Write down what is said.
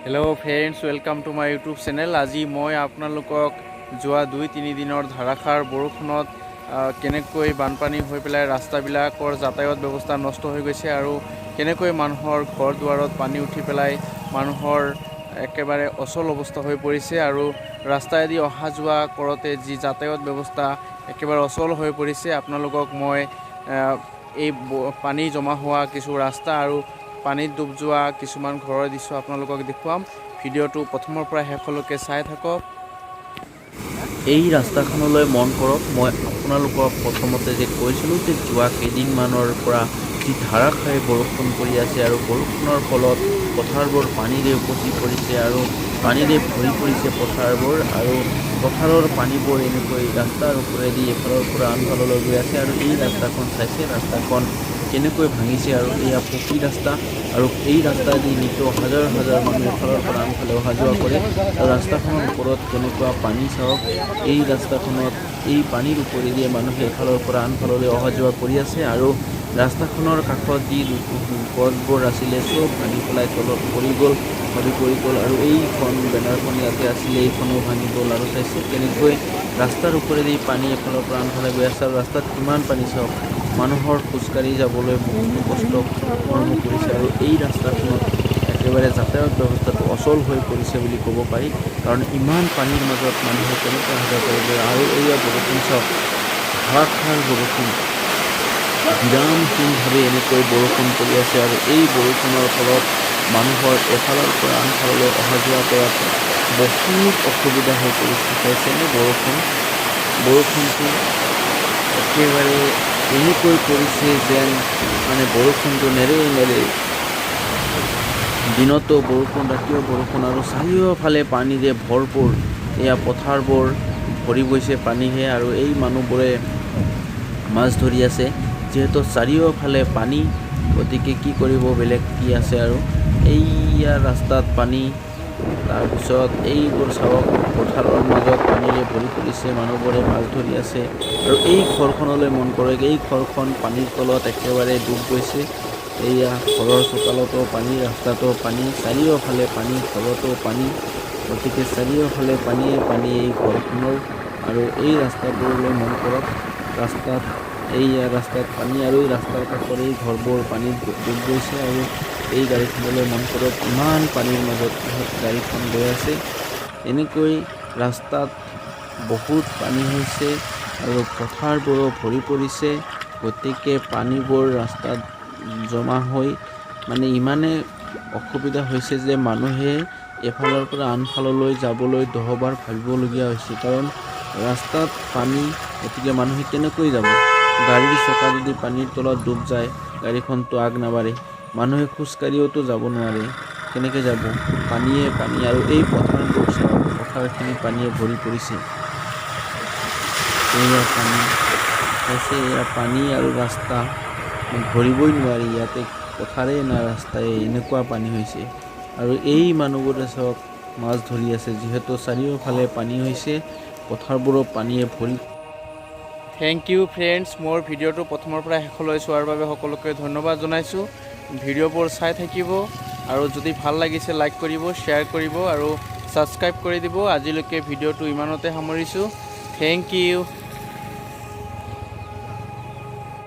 Hello' friends, welcome to my YouTube channel. আজি মই আপোনালোকক যোৱা 2-3 দিনৰ ধাৰাসাৰ বৰষুণত কেনেকৈ বানপানী হৈ পেলাই ৰাস্তাবিলাকৰ যাতায়াত ব্যৱস্থা নষ্ট হৈ গৈছে আৰু কেনেকৈ মানুহৰ ঘৰ দুৱাৰত পানী উঠি পেলাই মানুহৰ একেবাৰে অচল অৱস্থা হৈ পৰিছে আৰু ৰাস্তাইদি অহা যোৱা কৰোঁতে যি যাতায়াত ব্যৱস্থা একেবাৰে অচল হৈ পৰিছে। আপোনালোকক মই এই পানী জমা হোৱা কিছু ৰাস্তা আৰু পানীত ডুব যোৱা কিছুমান ঘৰৰ দৃশ্য আপোনালোকক দেখুৱাম। ভিডিঅ'টো প্ৰথমৰ পৰা শেষলৈকে চাই থাকক। এই ৰাস্তাখনলৈ মন কৰক। মই আপোনালোকক প্ৰথমতে যে কৈছিলোঁ যে যোৱা কেইদিনমানৰ পৰা যি ধাৰাসাৰে বৰষুণ পৰি আছে আৰু বৰষুণৰ ফলত পথাৰবোৰ পানীৰে উপচি পৰিছে আৰু পানীৰে ভৰি পৰিছে পথাৰবোৰ, আৰু পথাৰৰ পানীবোৰ এনেকৈ ৰাস্তাৰ ওপৰেদি এফালৰ পৰা আনফাললৈ গৈ আছে। আৰু এই ৰাস্তাখন চাইছে, ৰাস্তাখন কেনেকৈ ভাঙিছে আৰু এয়া পকী ৰাস্তা, আৰু এই ৰাস্তাদি নিতৌ হাজাৰ হাজাৰ মানুহ এফালৰ পৰা আনফালে অহা যোৱা কৰে। আৰু ৰাস্তাখনৰ ওপৰত কেনেকুৱা পানী চাওক। এই ৰাস্তাখনত এই পানীৰ ওপৰেদি মানুহে এফালৰ পৰা আনফাললৈ অহা যোৱা কৰি আছে আৰু ৰাস্তাখনৰ কাষত যি গছবোৰ আছিলে চব ভাঙি পেলাই তলত পৰি গ'ল আৰু এইখন বেনাৰখন ইয়াতে আছিলে, এইখনো ভাঙি গ'ল। আৰু চাইছে কেনেকৈ ৰাস্তাৰ ওপৰেদি পানী এফালৰ পৰা আনফালে গৈ আছে আৰু ৰাস্তাত কিমান পানী চাওক। মানুহৰ খোজকাঢ়ি যাবলৈ বহুতো কষ্ট আৰম্ভ কৰিছে আৰু এই ৰাস্তাখনত একেবাৰে যাতায়াত ব্যৱস্থাটো অচল হৈ পৰিছে বুলি ক'ব পাৰি, কাৰণ ইমান পানীৰ মাজত মানুহে কেনেকৈ অহা যোৱা কৰিব। আৰু এয়া বৰষুণ চাওক, ধাৰাসাৰ বৰষুণ, বিৰামহীনভাৱে এনেকৈ বৰষুণ পৰি আছে আৰু এই বৰষুণৰ ফলত মানুহৰ এফালৰ পৰা আনফাললৈ অহা যোৱা কৰাত বহুত অসুবিধা হৈ পৰিছে। চাইছেনে বৰষুণটো একেবাৰে এনেকৈ পৰিছে যেন বৰষুণটো নেৰে দিনতো বৰষুণ, ৰাতিও বৰষুণ, আৰু চাৰিওফালে পানীৰে ভৰপূৰ। এয়া পথাৰবোৰ ভৰি গৈছে পানীহে আৰু এই মানুহবোৰে মাছ ধৰি আছে, যিহেতু চাৰিওফালে পানী, গতিকে কি কৰিব, বেলেগ কি আছে। আৰু এইয়া ৰাস্তাত পানী, তাৰপিছত এইবোৰ চাওক, পথাৰৰ মাজত পানীৰে ভৰি পৰিছে, মানুহবোৰে মাছ ধৰি আছে। আৰু এই ঘৰখনলৈ মন কৰক, এই ঘৰখন পানীৰ তলত একেবাৰে ডুব গৈছে। এয়া ঘৰৰ চোতালতো পানী, ৰাস্তাতো পানী, চাৰিওফালে পানী, ঘৰতো পানী, গতিকে চাৰিওফালে পানীয়ে পানী এই ঘৰখনৰ। আৰু এই ৰাস্তাবোৰলৈ মন কৰক, ৰাস্তাত পানী আৰু এই ৰাস্তাৰ কাষৰ এই ঘৰবোৰ পানীত ডুব গৈছে। আৰু এই গাড়ীখনলৈ মন কৰক, ইমান পানীৰ মাজত গাড়ীখন গৈ আছে। এনেকৈ ৰাস্তাত বহুত পানী হৈছে আৰু পথাৰবোৰো ভৰি পৰিছে, গতিকে পানীবোৰ ৰাস্তাত জমা হৈ ইমানে অসুবিধা হৈছে যে মানুহে এফালৰ পৰা আনফাললৈ যাবলৈ 10বাৰ ভাবিবলগীয়া হৈছে, কাৰণ ৰাস্তাত পানী। গতিকে মানুহে কেনেকৈ যাব? গাড়ীৰ চকা যদি পানীৰ তলত ডুব যায়, গাড়ীখনতো আগ নাবাঢ়ে, মানুহে খোজকাঢ়িওতো যাব নোৱাৰে, কেনেকৈ যাব? পানীয়ে পানী। আৰু এই পথাৰবোৰ চাওক, পথাৰখিনি পানীয়ে ভৰি পৰিছে। এয়া পানী চাইছে, এয়া পানী আৰু ৰাস্তা ধৰিবই নোৱাৰি, ইয়াতে পথাৰে না ৰাস্তাই, এনেকুৱা পানী হৈছে। আৰু এই মানুহবোৰে চাওক মাছ ধৰি আছে, যিহেতু চাৰিওফালে পানী হৈছে, পথাৰবোৰো পানীয়ে ভৰি। থেংক ইউ ফ্ৰেণ্ডছ, মোৰ ভিডিঅ'টো প্ৰথমৰ পৰা শেষলৈ চোৱাৰ বাবে সকলোকে ধন্যবাদ জনাইছোঁ। ভিডিঅ'বোৰ চাই থাকিব আৰু যদি ভাল লাগিছে লাইক কৰিব, শ্বেয়াৰ কৰিব আৰু ছাবস্ক্ৰাইব কৰি দিব। আজিলৈকে ভিডিঅ'টো ইমানতে সামৰিছোঁ। Thank U.